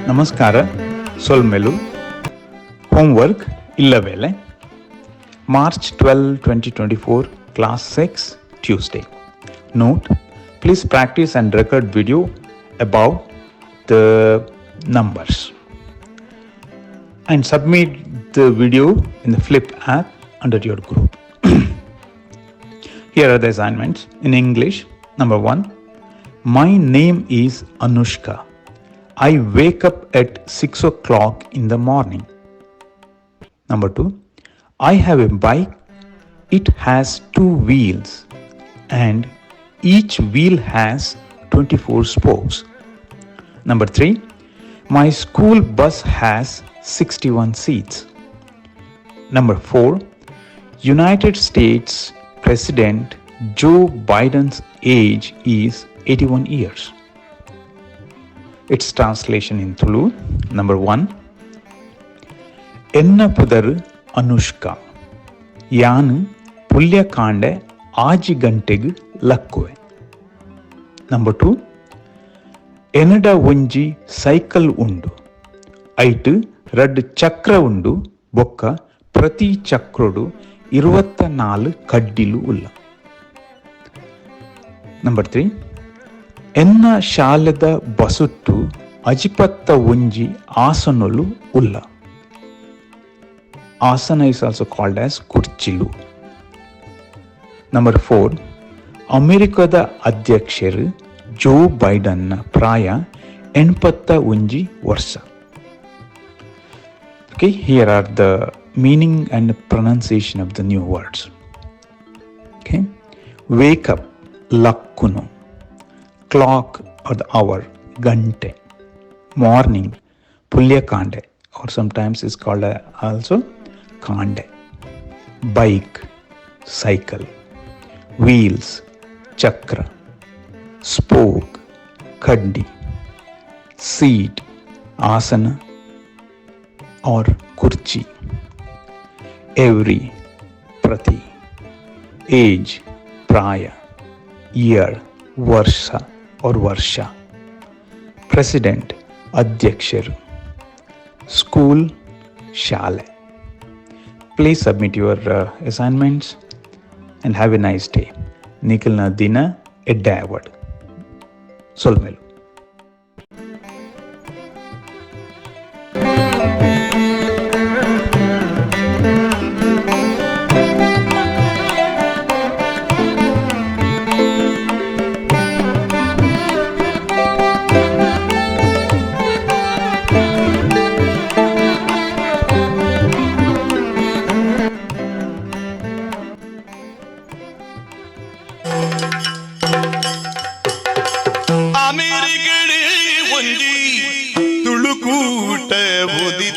ನಮಸ್ಕಾರ. ಸೊಲ್ಮೆಲು homework ಇಲ್ಲವೇಳೆ March 12, 2024, Class 6, Tuesday. Note, please practice and record video about the numbers and submit the video in the Flip app under your group. Here are the assignments in English. Number 1, my name is Anushka. I wake up at 6 o'clock in the morning. Number 2, I have a bike. It has 2 wheels and each wheel has 24 spokes. Number 3, my school bus has 61 seats. Number 4, United States President Joe Biden's age is 81 years. Its translation in Tulu. Number 1, Enna Pudaru Anushka. Yanu Pulya Kande Aji Gantegu Lakkuve. Number 2, Enada Unji Cycle Undu. Aitu Red Chakra Undu Bokka Prati Chakrodu 24 Kaddilu Ulla. Number 3, Enna Shalada Basuttu Ajipatta Unji Asanulu Ulla. Asana is also called as Kurchilu. Number 4, America Adhyaksharu Joe Biden Praya Enpatta Unji Varsa. Okay, here are the meaning and pronunciation of the new words. Okay, wake up, Lakkuno. Clock or the hour, Gante. Morning, Pulya Kande, or sometimes is called also Kande. Bike, cycle. Wheels, Chakra. Spoke, Kaddi. Seat, Asana or Kurchi. Every, Prati. Age, Praya. Year, Varsha or Varsha. President, Adhyaksharu. School, Shale. Please submit your assignments and have a nice day. Nikhilna Dina Eddayawad. Solmelu. America Tulu Paatherga